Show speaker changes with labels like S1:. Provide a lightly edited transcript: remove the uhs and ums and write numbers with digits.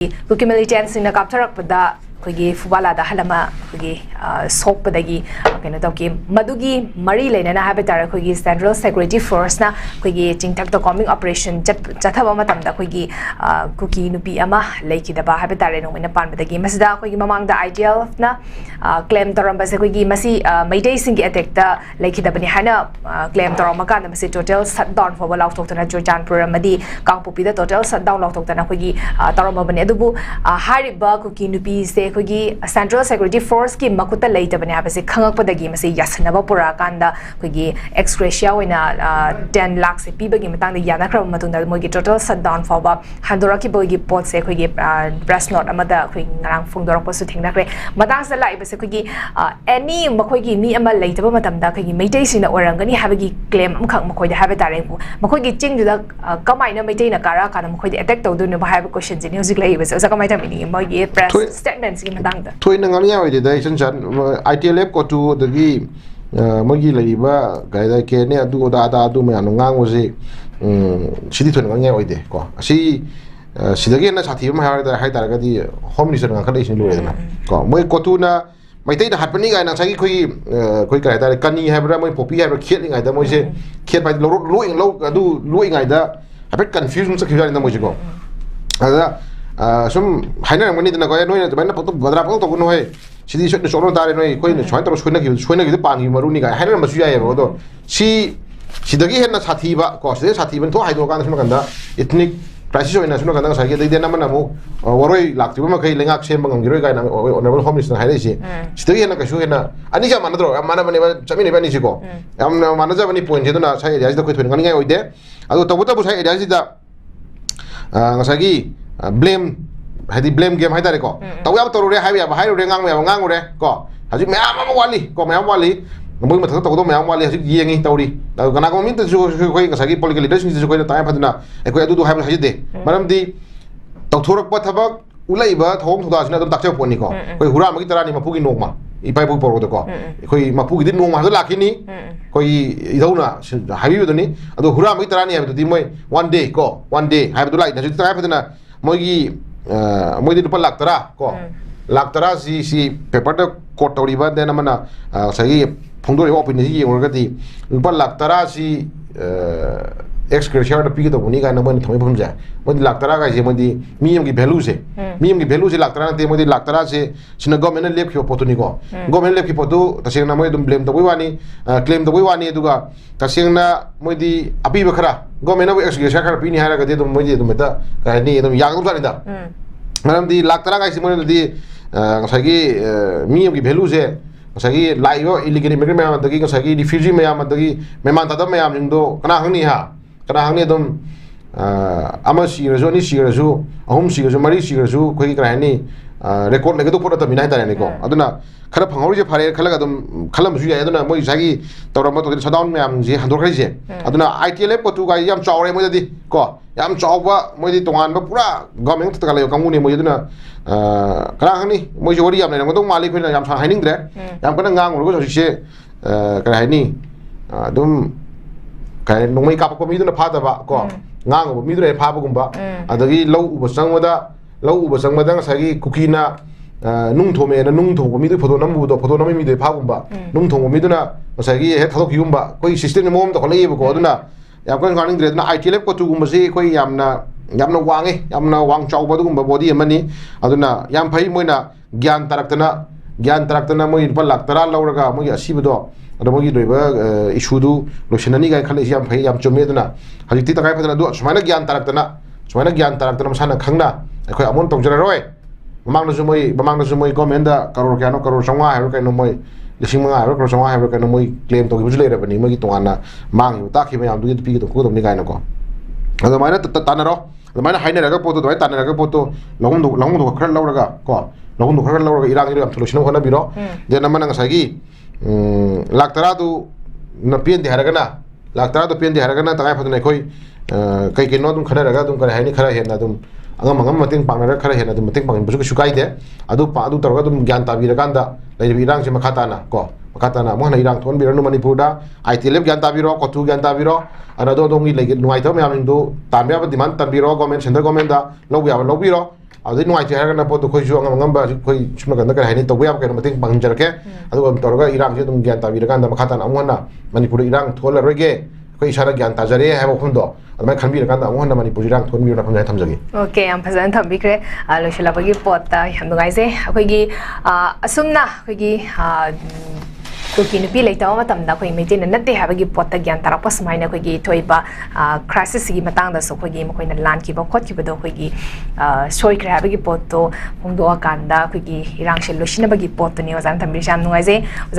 S1: Kuki militants in the capture pada kugi fubala da halama kugi sok padagi kena tau ki madugi mari lena na habitar kugi Central Security Force na kugi jingtak to coming operation chathaba matam da kugi kuki nupi ama leiki da ba habitar no mena pan padagi masda kugi mamang da ideal na claim toramba se kugi masi maidai singi attack da leiki da bani hana claim torama kan masi total shutdown for law tok na Jojanpur madi kangpupi da total shutdown law tok na kugi torama bani adubu hariba kuki nupi se kugi Central Security Force ki makuta leita bani habase khangak padagi masi yasanaba pura kanda kugi ex gratia oina 10 lakh se pibagi matang da yana kram matunda mogi total shutdown for ba handora ki bogi pot se kugi press note amada kugi ngarang phungdorok pasu thingnakre matang sa lai base kugi any makoigi mi ama leita ba matamda kugi meitai sina orangani habagi claim amkhang makoi da habe tare makoigi chingdu da kamaina meitai na kara kana makoi attack tawdu no ba have questions in music lai base sa kamaita mini mogi press statements
S2: Thôi nang ani ai de dai chan ITLF ko tu dagi magi lai ba gai da ke ne adu da adu me anu ngang osi sidi thon ngang ai de ko asi sidagi na sathi ma ha da hai tar ga di home minister ngang khalai sin lu na ko moi ko tu na mai tai da hat pani gai na sai khoi kai da kani ha bra moi popi ha bra khet ngai da moi se khet bai lo ing lo adu lo ngai da ha bet confusion sa khia na moi ko ada some haina ngani na ko noi na bana photo badra photo ko noi sidi shot shoro dare noi koi ne chhoin taro shoina ki pangi maru ni ga haina masu ya bo do si sidagi henna sathi ba ko sidi sathi ban tho haido kan sunu kanda ethnic crisis oina sunu kanda sa ge de na mana mu waroi lakti ba kai lengak sem bangam giroi ga na honorable home minister haile si sidagi henna ka shu henna ani ja mana dro mana bani ba chami ne bani si ko am mana ja bani point je na sai area da koi thon ngani ngai oide adu tabu tabu sai area si da ngasagi blame hadi blame game hai tare ko taw ya to re hai ya hai re ngang re ko haji me am wali ko me am wali mo ma thak to me am wali haji yengi tawri da kana ko min to ko ngasagi political leadership ko ta phadna e ko adu du hai haji de maram di taw thorak pa thabak ulai ba thong thuda sina dum takche poni ko koi hura ma ki tarani ma pugi nokma ipai bu por ko koi ma pugi din nokma ga lakini koi idauna habi du ni adu hura ma ki tarani ha du di moi one day hai du lai na ju ta phadna mogi mogi lupa laktara ko laktara si paper da court tori ba den amana sai phongdori opinion si yengor gati lupa laktara si ex gratia da pigi da buni ga na mon thoi phum ja modi laktara ga je modi miyam ki value se laktara te modi laktara se sina government lep ki opotuni ko government lep ki potu taseng na moi dum blame da wani claim da wani duga taseng na modi api ba khara government na ex gratia khara pini hara ga de dum modi dum ta ka ni dum yang dum sa ni da maram di laktara ga si modi di ngasagi miyam ki value se ngasagi laiyo illegal immigrant ma dagi ngasagi refugee ma dagi meman ta da ma do kana hangni ha kana hangni dum ama si rajo ni si rajo ahum si rajo mari si rajo khoi kra ni record le do pora ta minai ta ne ko aduna khara phangori je phare khala ga dum khalam su ya aduna moi jagi tawra ma to shutdown me am je handor khai je aduna ITLF ko tu ga yam chawre moi di ko yam chawba moi di tongan ba pura government ta kala kamu ni moi aduna kra hangni moi je wori yam ne ngong mali khoi na yam sa haining dre yam kana ngang ro ko se kra ni dum kai nongmai ka ko mi duna pha da ba ko ngang bo mi dure pha ba gum ba adagi lau uba sangmada ngasagi kukina nung thome na nung thong mi du photo nam mi de pha gum ba nung thong mi duna ngasagi he thadok yum ba koi system ni mom to kholai ba ko aduna yam kan ganing dre na ITLF ko tu gum se koi yamna wange yamna wang chau ba gum ba body amani aduna yam phai moina gyan taraktana moi pa lak tara lauraga moi asiba do ado mogi doiba issue du losinani ga khale yam phai yam chome duna haji ti ta kai phadana du sumaina gyan taraktana masana khangna khoi amon tongjara roi mamang na sumoi government da karor kyano karor sangwa ha kai no moi lising mga ha karor sangwa ha kai no moi claim to gi le ra bani mogi tongana mang ta khi mayam du pi to ko dom ni kai no ko ado maina tanaro ado maina haina ra ga poto doi tanara ga poto long do khar lauraga ko long do khar lauraga irang iram solution hona biro de namana ngasagi laktara du na pien de haragana laktara du pien de haragana ta kai phadna khoi kai ke no dum khara raga dum kare haini khara hena dum angam mating pangna khara hena dum mating pangin busu sukai de adu targa dum gyan ta bira ganda lai irang se makata na ko makata na mo na irang thon bira no manipur da ITLF gyan ta biro ko tu gyan ta biro ana do ngi lai nuai tho me am do tan bia demand tan biro government center government da lo bia lo biro ꯑꯗꯨꯗꯩ ꯅꯨꯡꯉꯥꯏꯇꯦ ꯍꯥꯏꯔꯒꯅ ꯄꯣꯠꯇꯣ ꯑꯩꯈꯣꯏꯁꯨ ꯑꯉꯝꯕ ꯑꯩꯈꯣꯏ ꯁꯨꯝ ꯅꯥꯀꯟꯗ ꯀꯔꯤ ꯍꯥꯏꯅꯤ ꯇꯧꯕ ꯌꯥꯕ ꯀꯩꯅꯣ ꯃꯇꯦꯡ ꯄꯥꯡꯖꯔꯛꯀꯦ ꯑꯗꯨꯒ ꯇꯧꯔꯒ ꯏꯔꯥꯡꯁꯦ ꯑꯗꯨꯝ ꯒ꯭ꯌꯥꯟ ꯇꯥꯕꯤꯔꯀꯥꯟꯗ ꯃꯈꯥ ꯇꯥꯅ ꯑꯃꯨꯛ ꯍꯟꯅ ꯃꯅꯤꯄꯨꯔꯗ ꯏꯔꯥꯡ ꯊꯣꯛꯍꯜꯂꯔꯣꯏꯒꯦ ꯑꯩꯈꯣꯏ ꯏꯁꯥꯅ ꯒ꯭ꯌꯥꯟ ꯇꯥꯖꯔꯦ ꯍꯥꯏꯕ ꯋꯥꯐꯝꯗꯣ ꯑꯗꯨꯃꯥꯏꯅ ꯈꯟꯕꯤꯔꯀꯥꯟꯗ ꯑꯃꯨꯛ ꯍꯟꯅ ꯃꯅꯤꯄꯨꯔ ꯏꯔꯥꯡ ꯊꯣꯛꯍꯟꯕꯤꯔꯣ ꯍꯥꯏꯅ ꯊꯝꯖꯒꯦ
S1: ꯑꯣꯀꯦ ꯌꯥꯝ ꯐꯖꯅ ꯊꯝꯕꯤꯈ꯭ꯔꯦ ꯂꯣꯏꯁꯤꯜꯂꯛꯄꯒꯤ ꯄꯣꯠꯇ ꯌꯥꯝ ꯅꯨꯡꯉꯥꯏꯖꯩ ꯑꯩꯈꯣꯏꯒꯤ ꯑꯁꯨꯝꯅ ꯑꯩꯈꯣꯏꯒꯤ ꯀꯨꯀꯤ ꯅꯨꯄꯤ ꯂꯩꯇꯕ ꯃꯇꯝꯗ ꯑꯩꯈꯣꯏ ꯃꯩꯇꯩꯅ ꯅꯠꯇꯦ ꯍꯥꯏꯕꯒꯤ ꯄꯣꯠꯇ ꯒ꯭ꯌꯥꯟ ꯇꯥꯔꯛꯄ ꯁꯨꯃꯥꯏꯅ ꯑꯩꯈꯣꯏꯒꯤ ꯊꯣꯛꯏꯕ ꯀ꯭ꯔꯥꯏꯁꯤꯁꯁꯤꯒꯤ ꯃꯇꯥꯡꯗꯁꯨ ꯑꯩꯈꯣꯏꯒꯤ ꯃꯈꯣꯏꯅ ꯂꯥꯟꯈꯤꯕ ꯈꯣꯠꯈꯤꯕꯗꯣ ꯑꯩꯈꯣꯏꯒꯤ ꯁꯣꯏꯈ꯭ꯔꯦ ꯍꯥꯏꯕꯒꯤ ꯄꯣꯠꯇꯣ ꯐꯣꯡꯗꯣꯛꯑꯀꯥꯟꯗ ꯑꯩꯈꯣꯏꯒꯤ ꯏꯔꯥꯡꯁꯦ ꯂꯣꯏꯁꯤꯟꯅꯕꯒꯤ ꯄꯣꯠꯇꯨꯅꯤ ꯑꯣꯖꯥꯅ ꯊꯝꯕꯤꯔꯤꯁꯦ ꯌꯥꯝ ꯅꯨꯡꯉꯥꯏꯖꯩ